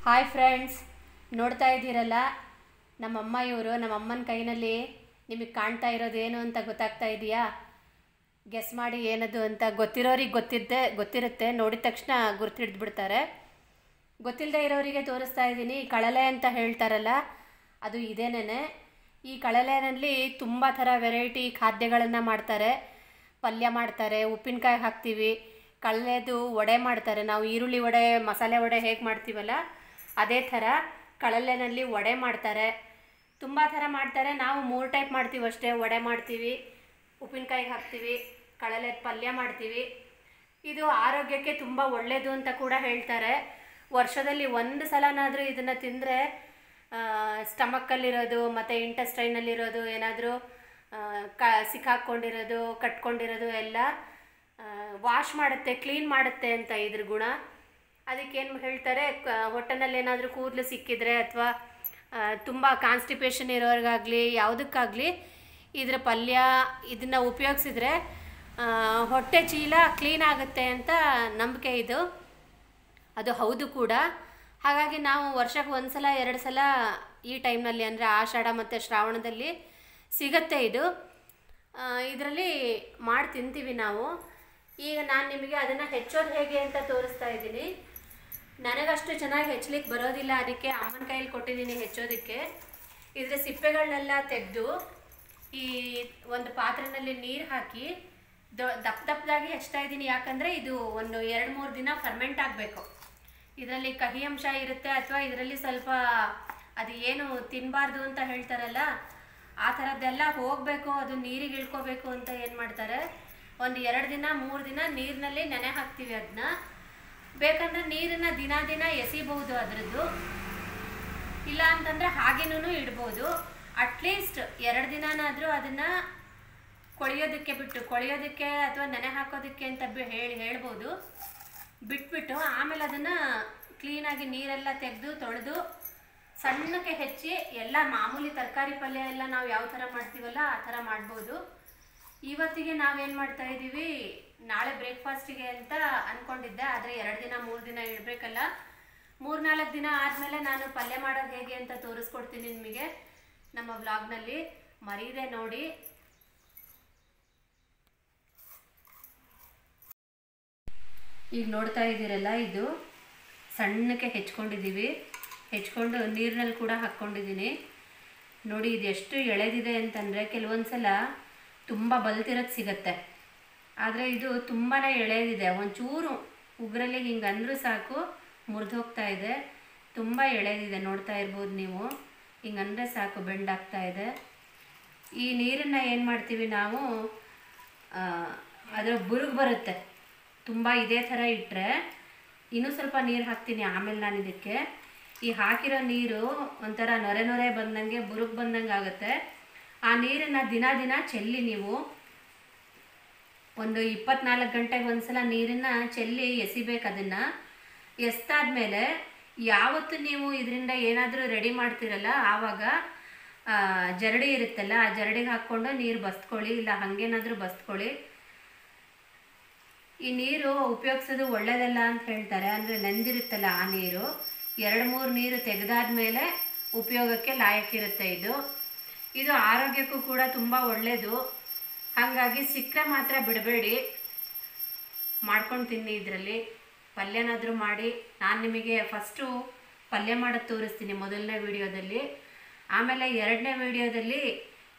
Hi friends, ನೋಡ್ತಾ ಇದ್ದೀರಲ್ಲ ನಮ್ಮಮ್ಮ ಇವರು. ನಮ್ಮಮ್ಮನ ಕೈನಲ್ಲಿ ನಿಮಗೆ ಕಾಣ್ತಾ ಇರೋದೇನು ಅಂತ ಗೊತ್ತಾಗ್ತಾ ಇದೆಯಾ? ಗೆಸ್ ಮಾಡಿ ಏನದು ಅಂತ. ಗೊತ್ತಿರೋರಿಗೆ ಗೊತ್ತಿರುತ್ತೆ, ನೋಡಿದ ತಕ್ಷಣ ಗುರ್ತಿಡ್ದುಬಿಡ್ತಾರೆ. ಗೊತ್ತಿಲ್ಲದೆ ಇರೋರಿಗೆ ತೋರಿಸ್ತಾ ಇದ್ದೀನಿ. ಕಳಲೆ ಅಂತ ಹೇಳ್ತಾರಲ್ಲ, ಅದು ಇದೇನೇ. ಈ ಕಳಲೆನಲ್ಲಿ ತುಂಬ ಥರ ವೆರೈಟಿ ಖಾದ್ಯಗಳನ್ನು ಮಾಡ್ತಾರೆ. ಪಲ್ಯ ಮಾಡ್ತಾರೆ, ಉಪ್ಪಿನಕಾಯಿ ಹಾಕ್ತೀವಿ, ಕಳಲೆದು ವಡೆ ಮಾಡ್ತಾರೆ. ನಾವು ಈರುಳ್ಳಿ ವಡೆ, ಮಸಾಲೆ ವಡೆ ಹೇಗೆ ಮಾಡ್ತೀವಲ್ಲ ಅದೇ ಥರ ಕಳಲೆನಲ್ಲಿ ವಡೆ ಮಾಡ್ತಾರೆ. ತುಂಬ ಥರ ಮಾಡ್ತಾರೆ. ನಾವು 3 ಟೈಪ್ ಮಾಡ್ತೀವಿ ಅಷ್ಟೇ. ವಡೆ ಮಾಡ್ತೀವಿ, ಉಪ್ಪಿನಕಾಯಿಗೆ ಹಾಕ್ತೀವಿ, ಕಳಲೆ ಪಲ್ಯ ಮಾಡ್ತೀವಿ. ಇದು ಆರೋಗ್ಯಕ್ಕೆ ತುಂಬ ಒಳ್ಳೆಯದು ಅಂತ ಕೂಡ ಹೇಳ್ತಾರೆ. ವರ್ಷದಲ್ಲಿ 1 ಸಲನಾದರೂ ಇದನ್ನು ತಿಂದರೆ ಸ್ಟಮಕ್ಕಲ್ಲಿರೋದು ಮತ್ತು ಇಂಟೆಸ್ಟೈನಲ್ಲಿರೋದು ಏನಾದರೂ ಸಿಕ್ಕಾಕ್ಕೊಂಡಿರೋದು, ಕಟ್ಕೊಂಡಿರೋದು ಎಲ್ಲ ವಾಶ್ ಮಾಡುತ್ತೆ, ಕ್ಲೀನ್ ಮಾಡುತ್ತೆ ಅಂತ ಇದ್ರ ಗುಣ. ಅದಕ್ಕೇನು ಹೇಳ್ತಾರೆ, ಹೊಟ್ಟೆನಲ್ಲಿ ಏನಾದರೂ ಕೂದಲು ಸಿಕ್ಕಿದ್ರೆ ಅಥವಾ ತುಂಬ ಕಾನ್ಸ್ಟಿಪೇಷನ್ ಇರೋರಿಗಾಗಲಿ ಯಾವುದಕ್ಕಾಗಲಿ ಇದರ ಪಲ್ಯ ಇದನ್ನು ಉಪಯೋಗಿಸಿದ್ರೆ ಹೊಟ್ಟೆ ಚೀಲ ಕ್ಲೀನ್ ಆಗುತ್ತೆ ಅಂತ ನಂಬಿಕೆ ಇದು. ಅದು ಹೌದು ಕೂಡ. ಹಾಗಾಗಿ ನಾವು ವರ್ಷಕ್ಕೆ 1 ಸಲ 2 ಸಲ ಈ ಟೈಮ್ನಲ್ಲಿ, ಅಂದರೆ ಆಷಾಢ ಮತ್ತು ಶ್ರಾವಣದಲ್ಲಿ ಸಿಗತ್ತೆ ಇದು. ಇದರಲ್ಲಿ ಮಾಡಿ ತಿಂತೀವಿ ನಾವು. ಈಗ ನಾನು ನಿಮಗೆ ಅದನ್ನು ಹೆಚ್ಚೋದು ಹೇಗೆ ಅಂತ ತೋರಿಸ್ತಾ ಇದ್ದೀನಿ. ನನಗಷ್ಟು ಚೆನ್ನಾಗಿ ಹೆಚ್ಚಲಿಕ್ಕೆ ಬರೋದಿಲ್ಲ, ಅದಕ್ಕೆ ಅಮ್ಮನ ಕೈಯಲ್ಲಿ ಕೊಟ್ಟಿದ್ದೀನಿ ಹೆಚ್ಚೋದಕ್ಕೆ. ಇದರ ಸಿಪ್ಪೆಗಳನ್ನೆಲ್ಲ ತೆಗೆದು ಈ ಒಂದು ಪಾತ್ರೆಯಲ್ಲಿ ನೀರು ಹಾಕಿ ದಪ್ಪದಾಗಿ ಹೆಚ್ಚ್ತಾ ಇದ್ದೀನಿ. ಯಾಕಂದರೆ ಇದು ಒಂದು 2-3 ದಿನ ಫರ್ಮೆಂಟ್ ಆಗಬೇಕು. ಇದರಲ್ಲಿ ಕಹಿ ಅಂಶ ಇರುತ್ತೆ, ಅಥವಾ ಇದರಲ್ಲಿ ಸ್ವಲ್ಪ ಅದು ಏನು ತಿನ್ನಬಾರ್ದು ಅಂತ ಹೇಳ್ತಾರಲ್ಲ ಆ ಥರದ್ದೆಲ್ಲ ಹೋಗಬೇಕು, ಅದು ನೀರಿಗೆ ಇಳ್ಕೋಬೇಕು ಅಂತ ಏನು ಮಾಡ್ತಾರೆ, ಒಂದು 2 ದಿನ 3 ದಿನ ನೀರಿನಲ್ಲಿ ನೆನೆ ಹಾಕ್ತೀವಿ. ಅದನ್ನ ಬೇಕಂದ್ರೆ ನೀರನ್ನು ದಿನ ಎಸಿಬಹುದು ಅದರದ್ದು, ಇಲ್ಲ ಅಂತಂದರೆ ಹಾಗೇನೂ ಇಡ್ಬೋದು. ಅಟ್ಲೀಸ್ಟ್ 2 ದಿನನಾದರೂ ಅದನ್ನು ಕೊಳೆಯೋದಕ್ಕೆ ಅಥವಾ ನೆನೆ ಹಾಕೋದಕ್ಕೆ ಅಂತ ಹೇಳ್ಬೋದು. ಬಿಟ್ಬಿಟ್ಟು ಆಮೇಲೆ ಅದನ್ನು ಕ್ಲೀನಾಗಿ ನೀರೆಲ್ಲ ತೆಗೆದು ತೊಳೆದು ಸಣ್ಣಕ್ಕೆ ಹೆಚ್ಚಿ ಎಲ್ಲ ಮಾಮೂಲಿ ತರಕಾರಿ ಪಲ್ಯ ಎಲ್ಲ ನಾವು ಯಾವ ಥರ ಮಾಡ್ತೀವಲ್ಲ ಆ ಥರ ಮಾಡ್ಬೋದು. ಇವತ್ತಿಗೆ ನಾವೇನು ಮಾಡ್ತಾ ಇದ್ದೀವಿ, ನಾಳೆ ಬ್ರೇಕ್ಫಾಸ್ಟಿಗೆ ಅಂತ ಅಂದ್ಕೊಂಡಿದ್ದೆ. ಆದರೆ 2 ದಿನ 3 ದಿನ ಇಡಬೇಕಲ್ಲ. 3-4 ದಿನ ಆದಮೇಲೆ ನಾನು ಪಲ್ಯ ಮಾಡೋದು ಹೇಗೆ ಅಂತ ತೋರಿಸ್ಕೊಡ್ತೀನಿ ನಿಮಗೆ ನಮ್ಮ ವ್ಲಾಗ್ನಲ್ಲಿ. ಮರೀದೆ ನೋಡಿ. ಈಗ ನೋಡ್ತಾ ಇದ್ದೀರಲ್ಲ, ಇದು ಸಣ್ಣಕ್ಕೆ ಹೆಚ್ಕೊಂಡಿದ್ದೀವಿ. ಹೆಚ್ಕೊಂಡು ನೀರಿನಲ್ಲಿ ಕೂಡ ಹಾಕ್ಕೊಂಡಿದ್ದೀನಿ. ನೋಡಿ ಇದು ಎಷ್ಟು ಎಳೆದಿದೆ ಅಂತಂದರೆ, ಕೆಲವೊಂದು ಸಲ ತುಂಬ ಬಲ್ತಿರೋದು ಸಿಗತ್ತೆ, ಆದರೆ ಇದು ತುಂಬಾ ಎಳೆದಿದೆ. ಒಂಚೂರು ಉಗುರಲ್ಲಿ ಹಿಂಗೆ ಅಂದರೂ ಸಾಕು ಮುರಿದು ಹೋಗ್ತಾ ಇದೆ. ತುಂಬ ಎಳೆದಿದೆ, ನೋಡ್ತಾ ಇರ್ಬೋದು ನೀವು. ಹಿಂಗಂದರೆ ಸಾಕು ಬೆಂಡಾಗ್ತಾ ಇದೆ. ಈ ನೀರನ್ನು ಏನು ಮಾಡ್ತೀವಿ ನಾವು, ಅದರ ಬುರುಗು ಬರುತ್ತೆ ತುಂಬ. ಇದೇ ಥರ ಇಟ್ಟರೆ ಇನ್ನೂ ಸ್ವಲ್ಪ ನೀರು ಹಾಕ್ತೀನಿ ಆಮೇಲೆ ನಾನು ಇದಕ್ಕೆ. ಈ ಹಾಕಿರೋ ನೀರು ಒಂಥರ ನೊರೆ ಬಂದಂಗೆ, ಬುರುಗು ಬಂದಂಗೆ ಆಗುತ್ತೆ. ಆ ನೀರನ್ನು ದಿನ ಚೆಲ್ಲಿ ನೀವು ಒಂದು 24 ಗಂಟೆಗೆ ಒಂದ್ಸಲ ನೀರನ್ನು ಚೆಲ್ಲಿ ಎಸಿಬೇಕು. ಅದನ್ನು ಎಸ್ದಾದ್ಮೇಲೆ ಯಾವತ್ತು ನೀವು ಇದರಿಂದ ಏನಾದರೂ ರೆಡಿ ಮಾಡ್ತೀರಲ್ಲ ಆವಾಗ ಜರಡಿ ಇರುತ್ತಲ್ಲ, ಆ ಜರಡಿಗೆ ಹಾಕ್ಕೊಂಡು ನೀರು ಬಸ್ಕೊಳ್ಳಿ, ಇಲ್ಲ ಹಾಗೇನಾದರೂ ಬಸ್ಕೊಳ್ಳಿ. ಈ ನೀರು ಉಪಯೋಗಿಸೋದು ಒಳ್ಳೆಯದಲ್ಲ ಅಂತ ಹೇಳ್ತಾರೆ. ಅಂದರೆ ನೆಂದಿರುತ್ತಲ್ಲ ಆ ನೀರು 2-3 ನೀರು ತೆಗೆದಾದ್ಮೇಲೆ ಉಪಯೋಗಕ್ಕೆ ಲಾಯಕ್ಕಿರುತ್ತೆ ಇದು ಆರೋಗ್ಯಕ್ಕೂ ಕೂಡ ತುಂಬ ಒಳ್ಳೆಯದು. ಹಾಗಾಗಿ ಸಿಕ್ಕರೆ ಮಾತ್ರ ಬಿಡಬೇಡಿ, ಮಾಡ್ಕೊಂಡು ತಿನ್ನಿ. ಇದರಲ್ಲಿ ಪಲ್ಯನಾದರೂ ಮಾಡಿ. ನಾನು ನಿಮಗೆ ಫಸ್ಟು ಪಲ್ಯ ಮಾಡೋದು ತೋರಿಸ್ತೀನಿ ಮೊದಲನೇ ವಿಡಿಯೋದಲ್ಲಿ. ಆಮೇಲೆ 2ನೇ ವಿಡಿಯೋದಲ್ಲಿ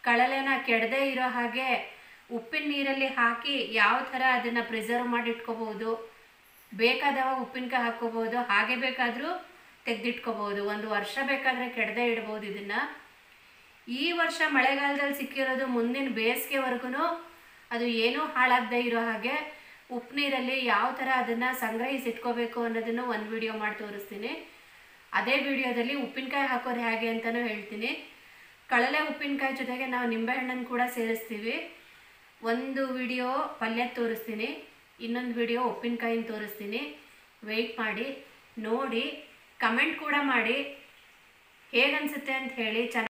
ಕಳಲೆನ ಕೆಡದೇ ಇರೋ ಹಾಗೆ ಉಪ್ಪಿನ ನೀರಲ್ಲಿ ಹಾಕಿ ಯಾವ ಥರ ಅದನ್ನು ಪ್ರಿಸರ್ವ್ ಮಾಡಿ ಇಟ್ಕೋಬೋದು. ಬೇಕಾದವಾಗ ಉಪ್ಪಿನಕಾಯಿ ಹಾಕ್ಕೋಬೋದು, ಹಾಗೆ ಬೇಕಾದರೂ ತೆಗೆದಿಟ್ಕೋಬೋದು. 1 ವರ್ಷ ಬೇಕಾದರೆ ಕೆಡದೇ ಇಡ್ಬೋದು ಇದನ್ನು. ಈ ವರ್ಷ ಮಳೆಗಾಲದಲ್ಲಿ ಸಿಕ್ಕಿರೋದು ಮುಂದಿನ ಬೇಸಿಗೆವರೆಗೂ ಅದು ಏನೂ ಹಾಳಾಗದೇ ಇರೋ ಹಾಗೆ ಉಪ್ಪು ನೀರಲ್ಲಿ ಯಾವ ಥರ ಅದನ್ನು ಸಂಗ್ರಹಿಸಿಟ್ಕೋಬೇಕು ಅನ್ನೋದನ್ನು ಒಂದು ವಿಡಿಯೋ ಮಾಡಿ ತೋರಿಸ್ತೀನಿ. ಅದೇ ವಿಡಿಯೋದಲ್ಲಿ ಉಪ್ಪಿನಕಾಯಿ ಹಾಕೋದು ಹೇಗೆ ಅಂತಲೂ ಹೇಳ್ತೀನಿ. ಕಳಲೆ ಉಪ್ಪಿನಕಾಯಿ ಜೊತೆಗೆ ನಾವು ನಿಂಬೆಹಣ್ಣನ್ನು ಕೂಡ ಸೇರಿಸ್ತೀವಿ. ಒಂದು ವಿಡಿಯೋ ಪಲ್ಯ ತೋರಿಸ್ತೀನಿ, ಇನ್ನೊಂದು ವಿಡಿಯೋ ಉಪ್ಪಿನಕಾಯಿನ ತೋರಿಸ್ತೀನಿ. ವೆಯ್ಟ್ ಮಾಡಿ ನೋಡಿ, ಕಮೆಂಟ್ ಕೂಡ ಮಾಡಿ ಹೇಗನ್ಸುತ್ತೆ ಅಂತ ಹೇಳಿ.